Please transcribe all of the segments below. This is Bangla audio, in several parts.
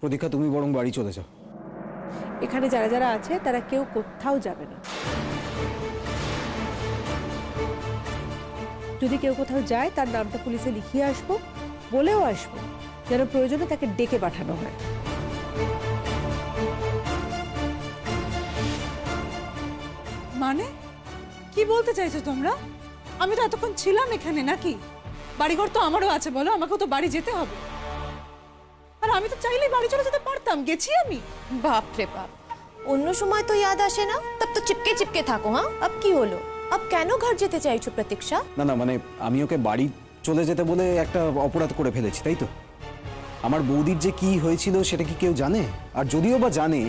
প্রতীক্ষা, তুমি বরং বাড়ি চলে যাও। এখানে যারা যারা আছে তারা কেউ কোথাও যাবে না। যদি কেউ কোথাও যায় তার নামটা পুলিশে লিখিয়ে আসবো, বলেও আসবো যেন প্রয়োজনে তাকে ডেকে পাঠানো হয়। মানে কি বলতে চাইছো তোমরা? আমি তো এতক্ষণ ছিলাম এখানে নাকি? বাড়িঘর তো আমারও আছে, বলো, আমাকেও তো বাড়ি যেতে হবে। আর আমি তো চাইলেই বাড়ি চলে যেতে পারতাম, গেছি আমি। বাপ রে বাপ, অন্য সময় তো ইয়াদ আসে না, তব তো চিপকে চিপকে থাকো। হ্যাঁ, আব কি হলো? আব কেন ঘর যেতে চাইছো প্রতীক্ষা? না না, মানে আমি ওকে বাড়ি চলে যেতে বলে একটা অপরাধ করে ফেলেছি, তাই তো? আমার বৌদির যে কি হয়েছিল সেটা কি কেউ জানে? আর যদিও বা জানে,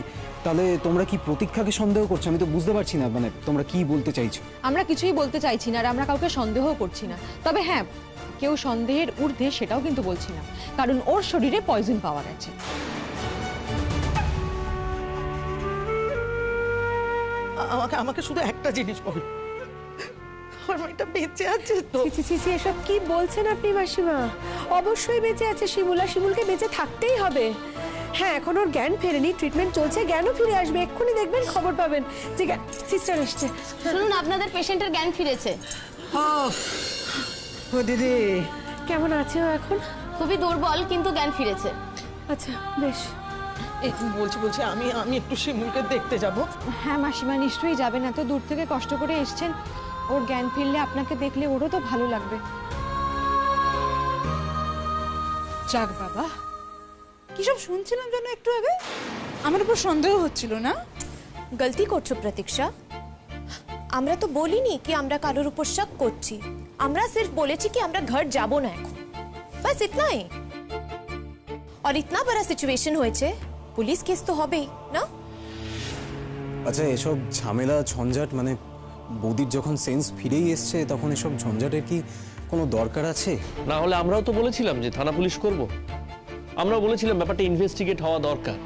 তাহলে তোমরা কি প্রতীক্ষাকে সন্দেহ করছো? আমি তো বুঝতে পারছি না, মানে তোমরা কি বলতে চাইছো? আমরা কিছুই বলতে চাইছি না, আর আমরা কাউকে সন্দেহ করছি না। তবে হ্যাঁ, কেউ সন্দেহের ঊর্ধ্বে সেটাও কিন্তু বলছি না, কারণ ওর শরীরে পয়জন পাওয়া গেছে। আমাকে শুধু একটা জিনিস বল, আমার মেয়েটা বেঁচে আছে তো? এসব কি বলছেন আপনি মাসিমা? অবশ্যই বেঁচে আছে শিমুল, আর শিমুলকে বেঁচে থাকতেই হবে। হ্যাঁ, এখন ওর জ্ঞান ফেরেনি, ট্রিটমেন্ট চলছে, জ্ঞানও ফিরে আসবে। এক্ষুনি দেখবেন, খবর পাবেন যে সিস্টার এসছে। শুনুন, আপনাদের পেশেন্টের জ্ঞান ফিরেছে। ও দিদি, কেমন আছে ও এখন? খুবই দুর্বল, কিন্তু জ্ঞান ফিরেছে। আচ্ছা, বেশ। বলছি আমি একটু শিমুলকে দেখতে যাব। হ্যাঁ মাসিমা, নিশ্চয়ই যাবেন, এত দূর থেকে কষ্ট করে এসছেন। ওর জ্ঞান ফিরলে আপনাকে দেখলে ওরও তো ভালো লাগবে। যাক বাবা, কি সব শুনছিলাম যেন একটু আগে, আমার উপর সন্দেহ হচ্ছিল না? গলতি করছো প্রতীক্ষা। আমরা তো বলিনি কি আমরা কারোর উপর শক করছি, আমরা सिर्फ বলেছি কি আমরা ঘর যাব না এখন, বাস इतना ही। और इतना बड़ा सिचुएशन হয়েছে, পুলিশ কেস তো হবেই না? আচ্ছা, এসব ঝামেলা ঝঞ্ঝাট, মানে বৌদির যখন সেন্স ফিরেই এসছে তখন এসব ঝঞ্ঝাটের কি কোনো দরকার আছে? না হলে আমরাও তো বলেছিলাম যে থানা পুলিশ করব। আমরাও বলেছিলাম ব্যাপারটা ইনভেস্টিগেট হওয়া দরকার,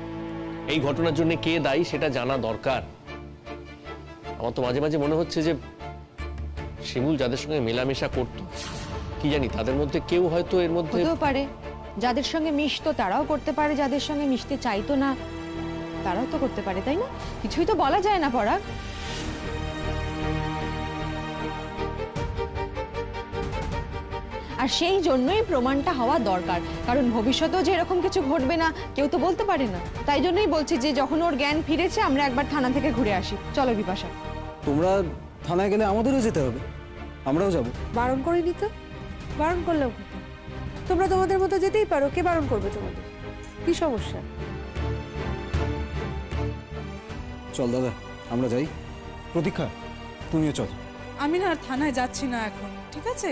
এই ঘটনার জন্য কে দায়ী সেটা জানা দরকার। আমার তো মাঝে মাঝে মনে হচ্ছে যে শিমুল যাদের সঙ্গে মেলামেশা করতো, কি জানি তাদের মধ্যে কেউ হয়তো এর মধ্যে হতেও পারে। যাদের সঙ্গে মিশতো তারাও করতে পারে, যাদের সঙ্গে মিশতে চাইতো না তারাও তো করতে পারে, তাই না? কিছুই তো বলা যায় না পরাগ। আর সেই জন্যই প্রমাণটা হওয়া দরকার, কারণ ভবিষ্যতেও যে এরকম কিছু ঘটবে না কেউ তো বলতে পারে না। তাই জন্যই বলছি যে যখন ওর জ্ঞান ফিরেছে আমরা একবার থানা থেকে ঘুরে আসি। চলো বিপাশা। তোমরা থানায় গেলে আমাদেরও যেতে হবে, আমরাও যাব। বারণ করিনি তো, বারণ করলাম কোথায়? তোমরা তোমাদের মতো যেতেই পারো, কে বারণ করবে তোমাদের? কি সমস্যা? চল দাদা, আমরা যাই। প্রতীক্ষা, তুমিও চল। আমি না আর থানায় যাচ্ছি না এখন, ঠিক আছে?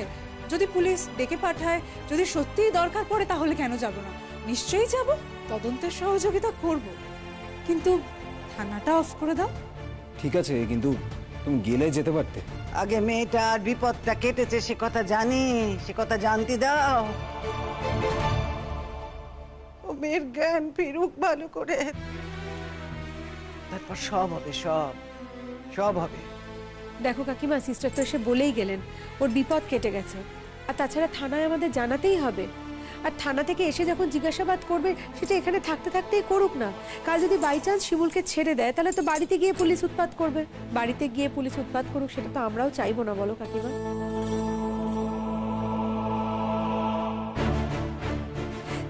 যদি পুলিশ ডেকে পাঠায়, যদি সত্যিই দরকার পড়ে, তাহলে কেন যাব না? নিশ্চয়ই যাব, তদন্তের সহযোগিতা করব, কিন্তু থানাটা অফ করে দাও। ঠিক আছে, কিন্তু তুমি গেলে যেতে পারতে। আগে মেয়েটার বিপদটা কেটেছে সে কথা জানি, সে কথা জানতে দাও। ও মেয়ের জ্ঞান ফিরুক ভালো করে, তারপর সব হবে, সব হবে। দেখো কাকিমা, সিস্টার তো এসে বলেই গেলেন ওর বিপদ কেটে গেছে। আর তাছাড়া থানায় আমাদের জানাতেই হবে। আর থানা থেকে এসে যখন জিজ্ঞাসাবাদ করবে, সেটা এখানে থাকতে থাকতেই করুক না। কাল যদি বাই চান্স শিমুলকে ছেড়ে দেয়, তাহলে তো বাড়িতে গিয়ে পুলিশ উৎপাত করবে। বাড়িতে গিয়ে পুলিশ উৎপাত করুক, সেটা তো আমরাও চাইবো না, বলো কাকিমা?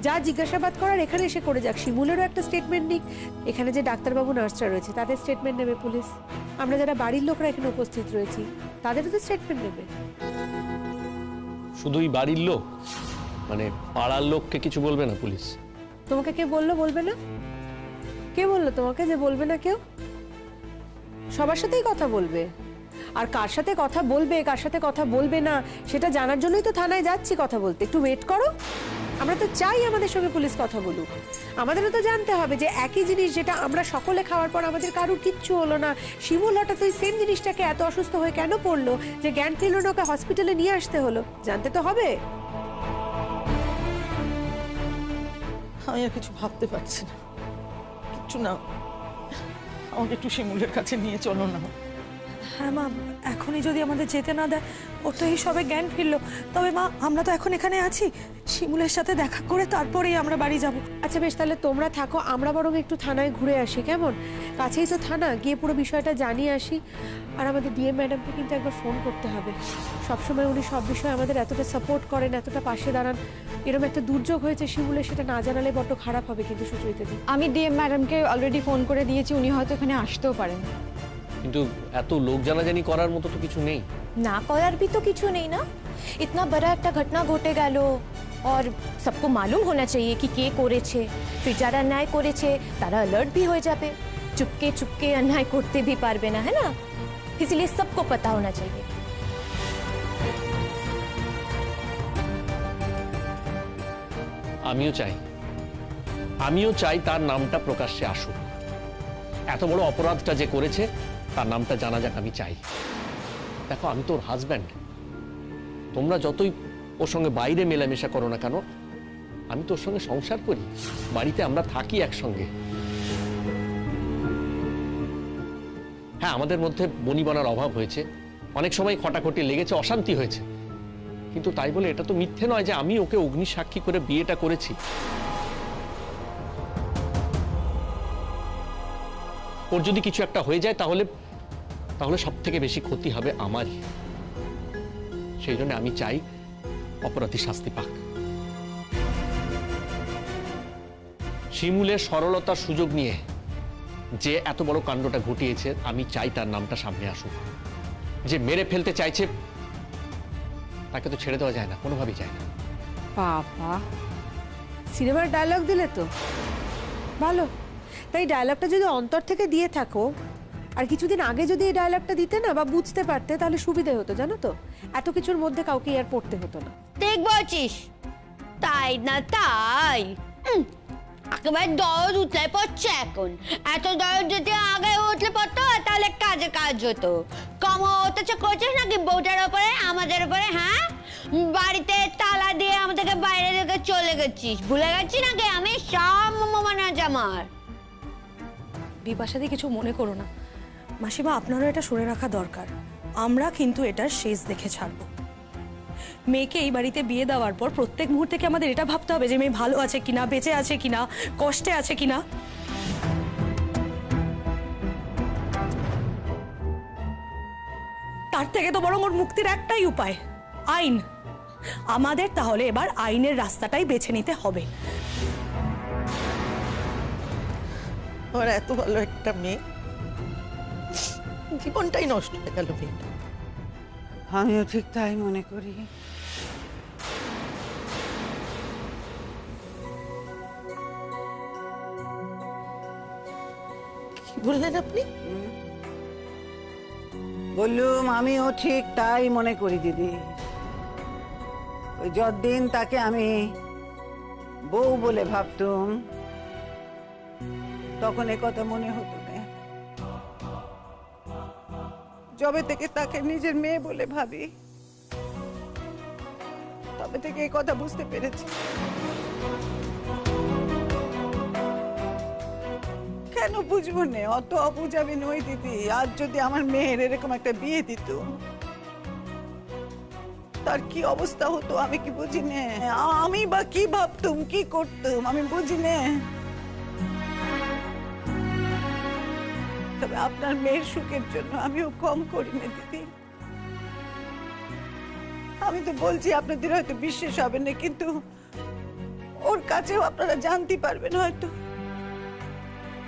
যা জিজ্ঞাসাবাদ করার এখানে এসে করে যাক। শিমুলেরও একটা স্টেটমেন্ট নিক। এখানে যে ডাক্তারবাবু নার্সরা রয়েছে তাদের স্টেটমেন্ট নেবে পুলিশ। আমরা যারা বাড়ির লোকরা এখানে উপস্থিত রয়েছি তাদেরও তো স্টেটমেন্ট নেবে। শুধুই বাড়ির লোক, মানে পাড়ার লোককে কিছু বলবে না পুলিশ? তোমাকে কে বললো বলবে না? কে বললো তোমাকে যে বলবে না? কেউ সবার সাথেই কথা বলবে। আর কার সাথে কথা বলবে, কার সাথে কথা বলবে না, সেটা জানার জন্যই তো থানায় যাচ্ছি কথা বলতে। একটু ওয়েট করো। আমরা তো চাই আমাদের সঙ্গে পুলিশ কথা বলুক। আমাদেরও তো জানতে হবে যে একই জিনিস যেটা আমরা সকলে খাওয়ার পর আমাদের কারুর কিচ্ছু হলো না, শিমুল হঠাৎ ওই সেম জিনিসটাকে এত অসুস্থ হয়ে কেন পড়লো, যে জ্ঞান ফিরল না, ওকে হসপিটালে নিয়ে আসতে হলো, জানতে তো হবে। আমি আর কিছু ভাবতে পারছি না, কিচ্ছু না। আমাকে একটু শিমুলের কাছে নিয়ে চলো না। হ্যাঁ মা, এখনই যদি আমাদের যেতে না দেয়, ওর তো এই সবে জ্ঞান ফিরলো। তবে মা, আমরা তো এখন এখানে আছি, শিমুলের সাথে দেখা করে তারপরেই আমরা বাড়ি যাব। আচ্ছা বেশ, তাহলে তোমরা থাকো, আমরা বরং একটু থানায় ঘুরে আসি, কেমন? কাছেই তো থানা, গিয়ে পুরো বিষয়টা জানিয়ে আসি। আর আমাদের ডিএম ম্যাডামকে কিন্তু একবার ফোন করতে হবে। সবসময় উনি সব বিষয়ে আমাদের এতটা সাপোর্ট করেন, এতটা পাশে দাঁড়ান। এরকম একটা দুর্যোগ হয়েছে শিমুলের, সেটা না জানালে বড্ড খারাপ হবে কিন্তু সুচরিতা দি। আমি ডিএম ম্যাডামকে অলরেডি ফোন করে দিয়েছি, উনি হয়তো এখানে আসতেও পারেন। কিন্তু এত লোক জানাজানি করার মতো তো কিছু নেই। না করার भी तो কিছু নেই না। इतना बड़ा একটা ঘটনা ঘটে গেল, और सबको मालूम होना चाहिए कि কে করেছে। फिर যারা অন্যায় করেছে তারা अलर्ट भी হয়ে যাবে, চুপকে চুপকে অন্যায় করতে भी পারবে না, है ना? इसलिए सबको पता होना चाहिए। আমিও চাই তার নামটা প্রকাশ্যে আসুক। এত বড় অপরাধটা যে করেছে তার নামটা জানা যাক, আমি চাই। দেখো, আমি তোর হাজব্যান্ড, তোমরা যতই ওর সঙ্গে বাইরে মেলামেশা করো না কেন, আমি তোর সঙ্গে সংসার করি, বাড়িতে আমরা থাকি একসঙ্গে। হ্যাঁ, আমাদের মধ্যে বনিবনার অভাব হয়েছে, অনেক সময় খটাখটি লেগেছে, অশান্তি হয়েছে, কিন্তু তাই বলে এটা তো মিথ্যে নয় যে আমি ওকে অগ্নি সাক্ষী করে বিয়েটা করেছি। ওর যদি কিছু একটা হয়ে যায় তাহলে সব থেকে বেশি ক্ষতি হবে আমারই। সেই জন্য আমি চাই অপরাধী শাস্তি পাক। শিমুলের সরলতার সুযোগ নিয়ে যে এত বড় কাণ্ডটা ঘটিয়েছে, আমি চাই তার নামটা সামনে আসুক। যে মেরে ফেলতে চাইছে তাকে তো ছেড়ে দেওয়া যায় না, কোনোভাবেই যায় না। বাবা, সিনেমার ডায়লগ দিলে তো ভালো। তাই ডায়লগটা যদি অন্তর থেকে দিয়ে থাকো, আর কিছুদিন আগে যদি এই ডায়লগটা দিতে না বা বুঝতে পারতে, তাহলে সুবিধা হতো, জানো তো? এত কিছুর মধ্যে কাউকে আর পড়তে হতো না। ঠিক বলছিস, তাই না? তাই একেবারে দরদ উতলে পড়ছে এখন। এত দরদ যদি আগে উতলে পড়তো তাহলে কাজে কাজ হতো। কম অত্যাচার করছিস নাকি বউটার ওপরে, আমাদের ওপরে? হ্যাঁ, বাড়িতে তালা দিয়ে আমাদেরকে বাইরে রেখে চলে গেছিস, ভুলে গেছি নাকি? আমি সব মনে আছে আমার। বিপাশাদি, কিছু মনে করো না। মাসিমা, আপনারও এটা শুনে রাখা দরকার, আমরা কিন্তু এটার শেষ দেখে ছাড়বো। মেয়েকে এই বাড়িতে বিয়ে দেওয়ার পর প্রত্যেক মুহূর্তে কি আমাদের এটা ভাবতে হবে যে মেয়ে ভালো আছে কিনা, বেঁচে আছে কিনা, কষ্টে আছে কিনা? তার থেকে তো বরং ওর মুক্তির একটাই উপায়, আইন। আমাদের তাহলে এবার আইনের রাস্তাটাই বেছে নিতে হবে। আর এত ভালো একটা মেয়ে, জীবনটাই নষ্ট হয়ে গেল মেয়েটা। আমিও ঠিক তাই মনে করি। কি বললেন আপনি? বললুম আমিও ঠিক তাই মনে করি দিদি। ওই যতদিন তাকে আমি বউ বলে ভাবতুম, তখন এ কথা মনে হতো না। যবে থেকে তাকে নিজের মেয়ে বলে ভাবি, তবে থেকে এই কথা বুঝতে পেরেছি। কেন বুঝবো না? অত অবুঝ আমি নই দিদি। আজ যদি আমার মেয়ের এরকম একটা বিয়ে দিত, তার কি অবস্থা হতো আমি কি বুঝি না? আমি বা কি ভাবতুম, কি করতুম আমি বুঝি না। তবে আপনার মেয়ের সুখের জন্য আমিও কম করি না দিদি। আমি তো বলছি, আপনাদের হয়তো বিশ্বাস হবে না, কিন্তু ওর কাছেও আপনারা জানতে পারবেন হয়তো।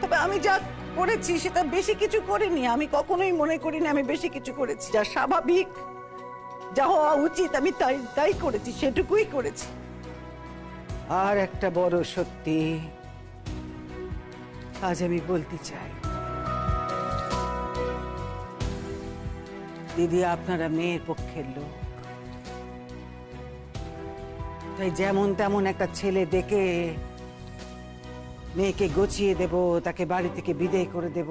তবে আমি যা করেছি সেটা বেশি কিছু করিনি। আমি কখনোই মনে করি না আমি বেশি কিছু করেছি। যা স্বাভাবিক, যা হওয়া উচিত আমি তাই করেছি, সেটুকুই করেছি। আর একটা বড় সত্যি আজ আমি বলতে চাই দিদি, আপনারা মেয়ের পক্ষের লোক, তাই যেমন তেমন একটা ছেলে দেখে মেয়েকে গচিয়ে দেব, তাকে বাড়ি থেকে বিদায় করে দেব,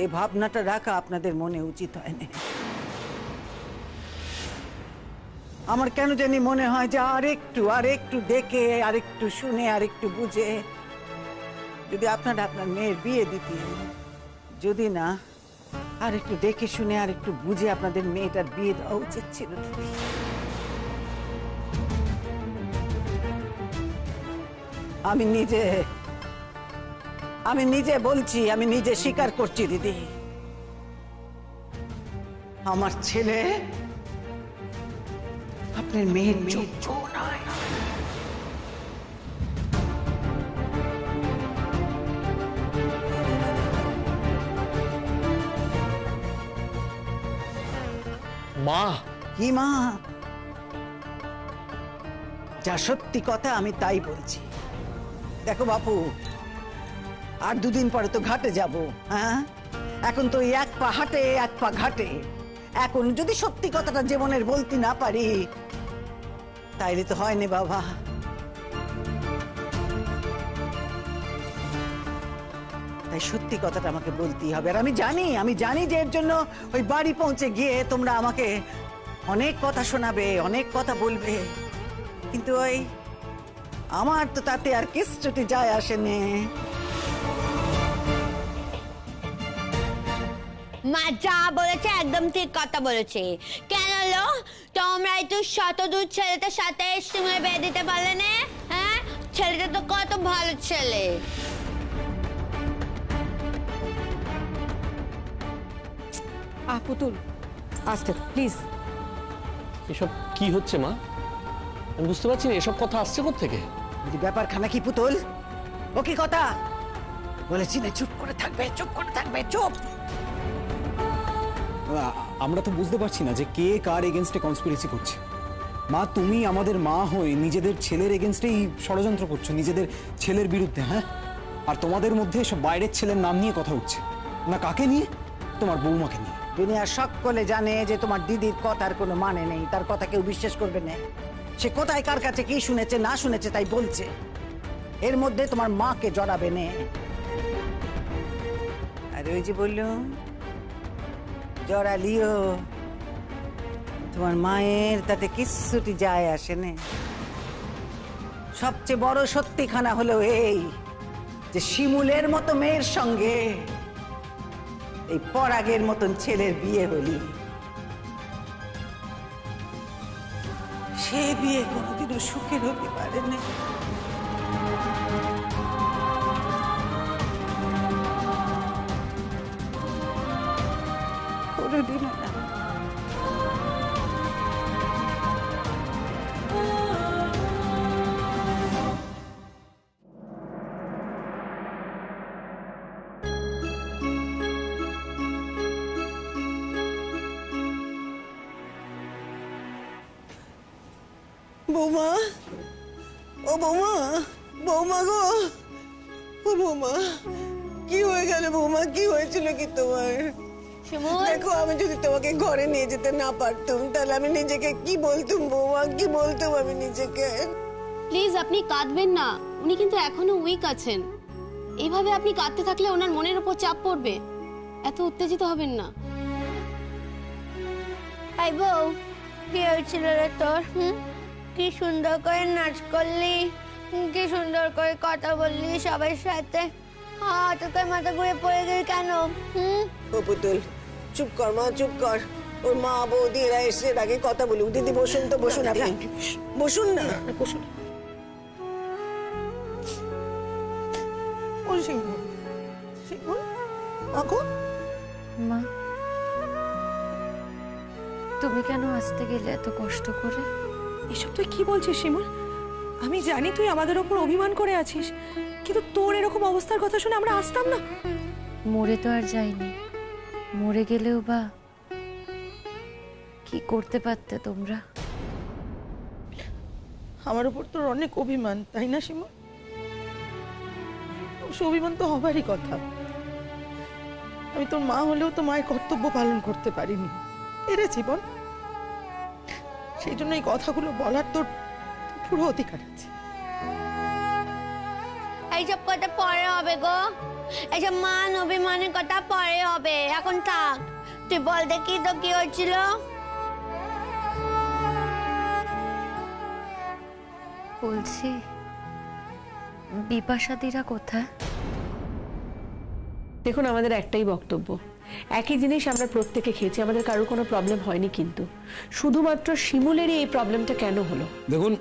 এই ভাবনাটা রাখা আপনাদের মনে উচিত হয় না। আমার কেন জানি মনে হয় যে আরেকটু দেখে, আরেকটু শুনে, আরেকটু বুঝে যদি আপনারা আপনার মেয়ের বিয়ে দিতেন, যদি না আর একটু দেখে শুনে আর একটু বুঝে আপনাদের মেয়েটার বিয়ে দেওয়া উচিত ছিল দিদি। আমি নিজে বলছি, আমি নিজে স্বীকার করছি দিদি, আমার ছেলে আপনার মেয়ের যোগ্য নয়। মা, কি মা? যা সত্যি কথা আমি তাই বলছি। দেখো বাপু, আর দুদিন পরে তো ঘাটে যাব। হ্যাঁ, এখন তো এই এক পা হাটে এক পা ঘাটে। এখন যদি সত্যি কথাটা জীবনের বলতে না পারি তাইলে তো হয়নি বাবা। তাই সত্যি কথাটা আমাকে বলতেই হবে। আর আমি জানি যে এর জন্য ওই বাড়ি পৌঁছে গিয়ে তোমরা আমাকে অনেক কথা শোনাবে, অনেক কথা বলবে, কিন্তু ওই আমার তো তাতে আর কিচ্ছুটি যায় আসেনি। মা যা বলেছে একদম ঠিক কথা বলেছে। কেন লো তোমরা একটু শতদূর ছেলেটার সাথে সিমুলে বিয়ে দিতে পারলে না? হ্যাঁ, ছেলেটা তো কত ভালো ছেলে। পুতুল, আস্তে প্লিজ। এসব কি হচ্ছে মা? আমি বুঝতে পারছি না এসব কথা আসছে কোত্থেকে। ব্যাপারখানা কি পুতুল? ও কি কথা বলেছি না? চুপ করে থাকবে, চুপ করে থাকবে, চুপ। আমরা তো বুঝতে পারছি না যে কে কার এগেনস্টে কনস্পিরেসি করছে। মা, তুমি আমাদের মা হয়ে নিজেদের ছেলের এগেনস্টেই ষড়যন্ত্র করছো, নিজেদের ছেলের বিরুদ্ধে। হ্যাঁ, আর তোমাদের মধ্যে সব বাইরের ছেলের নাম নিয়ে কথা উঠছে। না কাকে নিয়ে? তোমার বৌমাকে নিয়ে। দুনিয়ার সকলে জানে যে তোমার দিদির কথার কোনো মানে নেই, তার কথা কেউ বিশ্বাস করবে না। সে কোথায় কার কাছে কি শুনেছে না শুনেছে তাই বলছে। এর মধ্যে তোমার মাকে জড়াবে না। আর ওই যে বললুম জড়ালিও, তোমার মায়ের তাতে কিচ্ছুটি যায় আসে না। সবচেয়ে বড় সত্যিখানা হলো এই যে শিমুলের মতো মেয়ের সঙ্গে এই পরাগের মতন ছেলের বিয়ে হলি, সে বিয়ে কোনোদিনও সুখের হতে পারে না। কোনোদিনও না। বৌমা, ও বৌমা, বৌমা গো, ও বৌমা, কি হয়ে গেল বৌমা? কি হয়েছিল কি তোমার? দেখো, আমি যদি তোমাকে ঘরে নিয়ে যেতে না পারতাম তাহলে আমি নিজেকে কি বলতাম বৌমা? কি বলতাম আমি নিজেকে? প্লিজ আপনি কাঁদবেন না, উনি কিন্তু এখনো উইক আছেন। এইভাবে আপনি কাঁদতে থাকলে ওনার মনের উপর চাপ পড়বে। এত উত্তেজিত হবেন না। আই বউ, কি হয়েছিল রে তোর? কি সুন্দর করে নাচ করলি, কি সুন্দর করে কথা বললি সবার সাথে, হঠাৎ করে মাথা ঘুরে পড়ে গেলি কেন? ও পুতুল, চুপ কর মা, চুপ কর। ওর মা বৌদি এরা এসে আগে কথা বলুক। দিদি বসুন তো, বসুন আপনি, বসুন না, বসুন। ও শিমুল, শিমুল, মাগো। মা, তুমি কেন আসতে গেলে এত কষ্ট করে? এসব তুই কি বলছিস শিমুল? আমি জানি তুই আমাদের ওপর অভিমান করে আছিস, কিন্তু তোর এরকম অবস্থার কথা শুনে আমরা আসতাম না। মরে তো আর যাইনি, মরে গেলেও বা কি করতে পারতে তোমরা? আমার উপর তোর অনেক অভিমান, তাই না শিমুল? অবশ্য অভিমান তো হবারই কথা। আমি তোর মা হলেও তো মায়ের কর্তব্য পালন করতে পারিনি, এরে জীবন। সেই জন্য এই কথাগুলো বলার তোর পুরো অধিকার আছে। এইসব কথা পরে হবে গো, এইসব মান অভিমানের কথা পরে হবে, এখন থাক। তুই বল দেখি তো কি হয়েছিল? বলছি, বিপাশাদিরা কোথায়? দেখুন, আমাদের একটাই বক্তব্য, একই জিনিস আমরা প্রত্যেকে খেয়েছি, আমাদের কারোর কোনো প্রবলেম হয়নি, কিন্তু শুধুমাত্র শিমুলেরই এই প্রবলেমটা কেন হলো? দেখুন,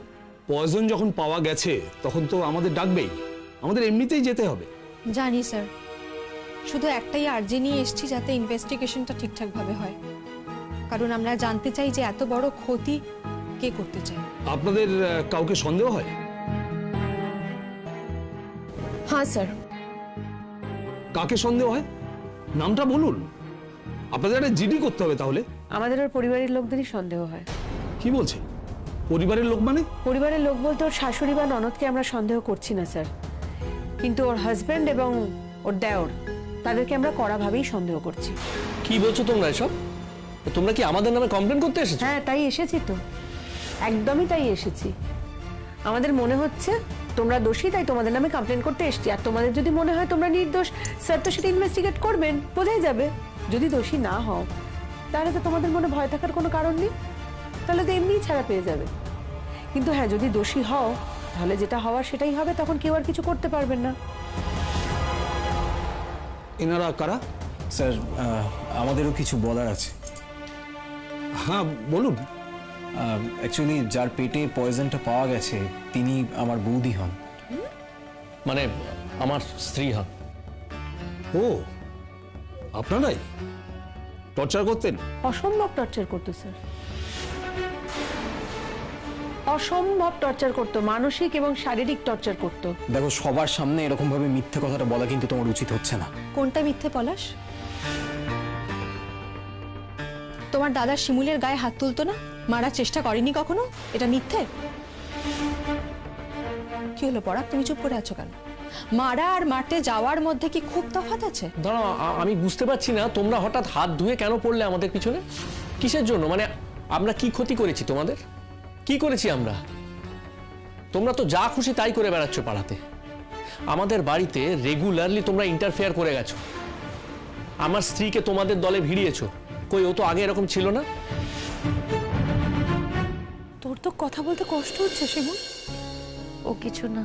পয়জন যখন পাওয়া গেছে তখন তো আমাদের ডাকবেই, আমাদের এমনিতেই যেতে হবে। জানি স্যার, শুধু একটাই আর্জি নিয়ে এসেছি যাতে ইনভেস্টিগেশনটা ঠিকঠাকভাবে হয়, কারণ আমরা জানতে চাই যে এত বড় ক্ষতি কে করতে চায়। আপনাদের কাউকে সন্দেহ হয়? হ্যাঁ স্যার। কাকে সন্দেহ হয় নামটা বলুন, আপনাদের একটা জিডি করতে হবে। তাহলে আমাদের ওর পরিবারের লোকদেরই সন্দেহ হয়। কি বলছেন? পরিবারের লোক মানে? পরিবারের লোক বলতে ওর শাশুড়ি বা ননদকে আমরা সন্দেহ করছি না স্যার, কিন্তু ওর হাজবেন্ড এবং ওর দেওর, তাদেরকে আমরা কড়াভাবেই সন্দেহ করছি। কি বলছো তোমরা এসব? তোমরা কি আমাদের নামে কমপ্লেন করতে এসেছো? হ্যাঁ, তাই এসেছি তো, একদমই তাই এসেছি। আমাদের মনে হচ্ছে তোমরা দোষী, তাই তোমাদের নামে কমপ্লেন করতে এসেছি। আর তোমাদের যদি মনে হয় তোমরা নির্দোষ, স্যার তো সেটা ইনভেস্টিগেট করবেন, বোঝাই যাবে। যদি দোষী না হও তাহলে তো তোমাদের মনে ভয় থাকার কোনো কারণ নেই, তাহলে তো এমনিই ছাড়া পেয়ে যাবে। কিন্তু হ্যাঁ, যদি দোষী হও তাহলে যেটা হওয়ার সেটাই হবে, তখন কেউ আর কিছু করতে পারবেন না। এনারা কারা? স্যার, আমাদেরও কিছু বলার আছে। হ্যাঁ বলুন। অ্যাকচুয়ালি যার পেটে পয়জনটা পাওয়া গেছে তিনি আমার বৌদি হন। মানে আমার স্ত্রী হন। ও, আপনারাই টর্চার করতেন? অসম্ভব টর্চার করতো স্যার, অসম্ভব টর্চার করতো, মানসিক এবং শারীরিক টর্চার করতো। দেখো, সবার সামনে এরকম ভাবে মিথ্যে কথাটা বলা কিন্তু তোমার উচিত হচ্ছে না। কোনটা মিথ্যে পলাশ? তোমার দাদা শিমুলের গায়ে হাত তুলতো না, মারার চেষ্টা করেনি কখনো, এটা মিথ্যে? কি হলো পরাগ, তুমি চুপ করে আছো কেন? মারা আর মারতে যাওয়ার মধ্যে কি খুব তফাৎ আছে? দাঁড়াও, আমি বুঝতে পারছি না তোমরা হঠাৎ হাত ধুয়ে কেন পড়লে আমাদের পিছনে? কিসের জন্য? মানে আমরা কি ক্ষতি করেছি তোমাদের? কি করেছি আমরা? তোমরা তো যা খুশি তাই করে বেড়াচ্ছ পাড়াতে। আমাদের বাড়িতে রেগুলারলি তোমরা ইন্টারফেয়ার করে গেছো, আমার স্ত্রীকে তোমাদের দলে ভিড়িয়েছো। কই, ও তো আগে এরকম ছিল না। তোর তো কথা বলতে কষ্ট হচ্ছে শিমুল। ও কিছু না,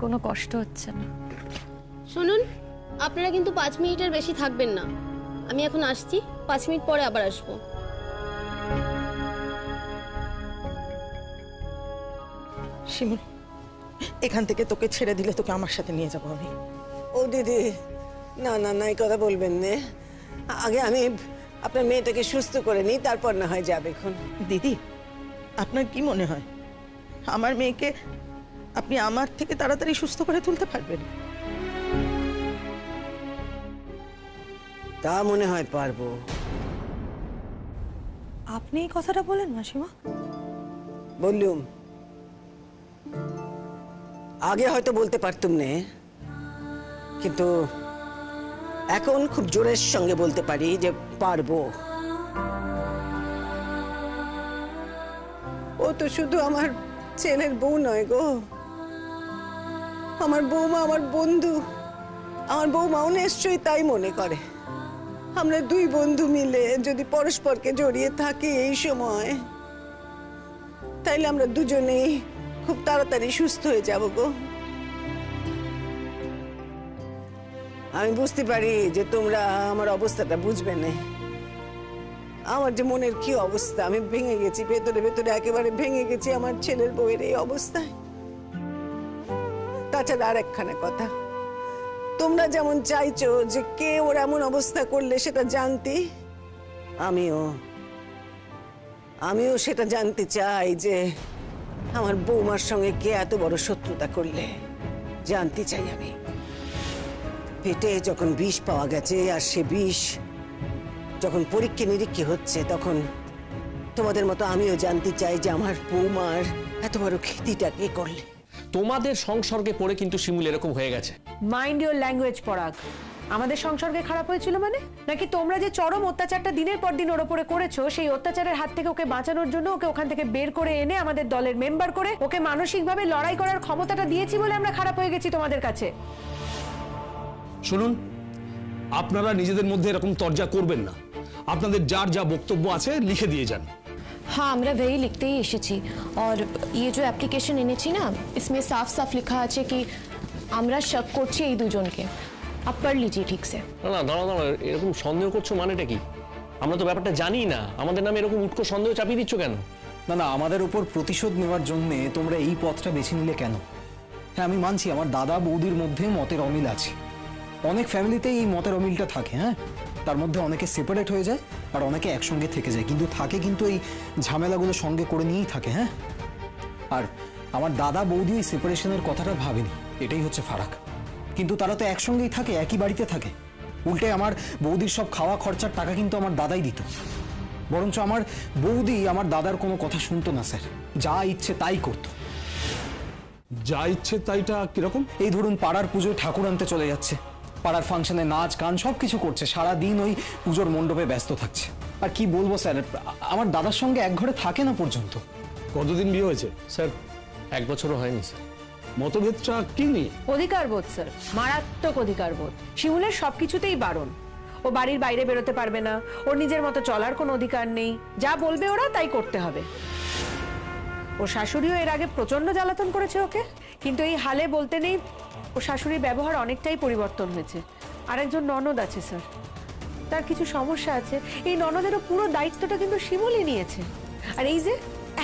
কোনো কষ্ট হচ্ছে না। শুনুন, আপনারা কিন্তু 5 মিনিটের বেশি থাকবেন না। আমি এখন আসছি, 5 মিনিট পরে আবার আসবো। শিমুল, এখান থেকে তোকে ছেড়ে দিলে তোকে আমার সাথে নিয়ে যাবো আমি। ও দিদি, না না না, এই কথা বলবেন না। আগে আমি আপনার মেয়েটাকে সুস্থ করে নিই, তারপর না হয় যাবে এখন। দিদি, আপনার কি মনে হয় আমার মেয়েকে আপনি আমার থেকে তাড়াতাড়ি সুস্থ করে তুলতে পারবেন? তা মনে হয় পারবো। আপনি এই কথাটা বলেন মাসিমা? বললুম, আগে হয়তো বলতে পারতুম না, কিন্তু এখন খুব জোরের সঙ্গে বলতে পারি যে পারবো। ও তো শুধু আমার ছেলের বউ নয় গো, আমার বৌমা, আমার বন্ধু। আমার বৌমাও নিশ্চয়ই তাই মনে করে। আমরা দুই বন্ধু মিলে যদি পরস্পরকে জড়িয়ে থাকি এই সময়, তাইলে আমরা দুজনেই খুব তাড়াতাড়ি সুস্থ হয়ে যাব গো। আমি বুঝতে পারি যে তোমরা আমার অবস্থাটা বুঝবে না। আমার যে মনের কি অবস্থা, আমি ভেঙে গেছি, ভেতরে ভেতরে একেবারে ভেঙে গেছি আমার ছেলের বউয়ের এই অবস্থায়। তাছাড়া আর একখানা কথা, তোমরা যেমন চাইছো যে কে ওর এমন অবস্থা করলে সেটা জানতে, আমিও সেটা জানতে চাই যে আমার বৌমার সঙ্গে কে এত বড় শত্রুতা করলে, জানতে চাই আমি। পেটে যখন বিষ পাওয়া গেছে, আর সে বিষ যখন পরীক্ষা নিরীক্ষা হচ্ছে, তখন তোমাদের মতো আমিও জানতে চাই যে আমার বৌমার এত বড় ক্ষতিটা কে করলে। তোমাদের সংসর্গে পড়ে কিন্তু শিমুল এরকম হয়ে গেছে। মাইন্ড ইওর ল্যাঙ্গুয়েজ পরাগ। আমাদের সংসর্গে খারাপ হয়েছিল মানে? নাকি তোমরা যে চরম অত্যাচারটা দিনের পর দিন ওর উপরে করেছো, সেই অত্যাচারের হাত থেকে ওকে বাঁচানোর জন্য ওকে ওখান থেকে বের করে এনে আমাদের দলের মেম্বার করে ওকে মানসিকভাবে লড়াই করার ক্ষমতাটা দিয়েছি বলে আমরা খারাপ হয়ে গেছি তোমাদের কাছে? শুনুন, আপনারা নিজেদের মধ্যে এরকম তর্জা করবেন না। আপনাদের যার যা বক্তব্য আছে লিখে দিয়ে যান। हाँ, আমরা वही लिखते ही এসেছি। और ये जो एप्लीकेशन এনেছি না, इसमें साफ साफ लिखा আছে कि আমরা শক করছি এই দুজনকে। आप पढ़ लीजिए ठीक से। না না, দাঁড়াও দাঁড়াও, এরকম সন্দেহ করছো মানেটা কি? আমরা তো ব্যাপারটা জানি না, আমাদের নামে এরকম উটকো সন্দেহ চাপিয়ে দিচ্ছ কেন? না না, আমাদের উপর প্রতিশোধ নেওয়ার জন্য তোমরা এই পথটা বেছে নিলে কেন? হ্যাঁ, আমি মানছি আমার দাদা বৌদির মধ্যে মতের অমিল আছে। অনেক ফ্যামিলিতেই এই মতের অমিলটা থাকে। হ্যাঁ, তার মধ্যে অনেকে সেপারেট হয়ে যায় আর অনেকে একসঙ্গে থেকে যায়, কিন্তু থাকে কিন্তু এই ঝামেলাগুলো সঙ্গে করে নিয়েই থাকে। হ্যাঁ, আর আমার দাদা বৌদি এই সেপারেশনের কথাটা ভাবেনি, এটাই হচ্ছে ফারাক। কিন্তু তারা তো একসঙ্গেই থাকে, একই বাড়িতে থাকে। উল্টে আমার বৌদির সব খাওয়া খরচার টাকা কিন্তু আমার দাদাই দিত। বরঞ্চ আমার বৌদি আমার দাদার কোনো কথা শুনতো না স্যার, যা ইচ্ছে তাই করতো। যা ইচ্ছে তাইটা কিরকম? এই ধরুন পাড়ার পুজোয় ঠাকুর আনতে চলে যাচ্ছে, পাড়ার ফাংশনে নাচ গান সব কিছু করছে, সারাদিন ওই পুজোর মণ্ডপে ব্যস্ত থাকছে। আর কি বলবো স্যার, আমার দাদার সঙ্গে এক ঘরে থাকে না পর্যন্ত। কতদিন বিয়ে হয়েছে? স্যার 1 বছরও হয়নি স্যার। মতভেদটা কি নিয়ে? অধিকারবোধ স্যার, মারাত্মক অধিকারবোধ। শিমুলের সবকিছুতেই বারণ। ও বাড়ির বাইরে বেরোতে পারবে না, ওর নিজের মতো চলার কোনো অধিকার নেই, যা বলবে ওরা তাই করতে হবে। ওর শাশুড়িও এর আগে প্রচন্ড জ্বালাতন করেছে ওকে, কিন্তু এই হালে বলতে নেই ওর শাশুড়ির ব্যবহার অনেকটাই পরিবর্তন হয়েছে। আরেকজন ননদ আছে স্যার, তার কিছু সমস্যা আছে, এই ননদেরও পুরো দায়িত্বটা কিন্তু শিমুলই নিয়েছে। আর এই যে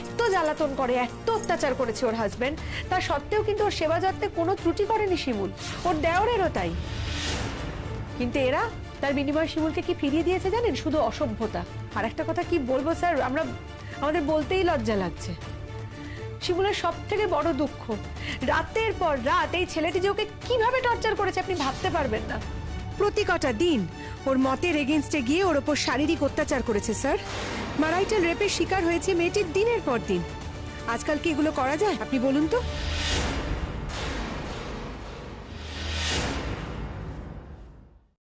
এত জ্বালাতন করে, এত অত্যাচার করেছে ওর হাজবেন্ড, তা সত্ত্বেও কিন্তু ওর সেবা যত্নে কোনো ত্রুটি করেনি শিমুল, ওর দেওরেরও তাই। কিন্তু এরা তার বিনিময়ে শিমুলকে কি ফিরিয়ে দিয়েছে জানেন? শুধু অসভ্যতা। আর একটা কথা কি বলবো স্যার, আমাদের বলতেই লজ্জা লাগছে। শিমুলের সব থেকে বড় দুঃখ, রাতের পর রাত এই ছেলেটি যে ওকে কিভাবে টর্চার করেছে আপনি ভাবতে পারবেন না। প্রতি কটা দিন ওর মতের এগেনস্টে গিয়ে ওর ওপর শারীরিক অত্যাচার করেছে স্যার। ম্যারাইটাল রেপের শিকার হয়েছে মেয়েটির দিনের পর দিন। আজকাল কি এগুলো করা যায় আপনি বলুন তো?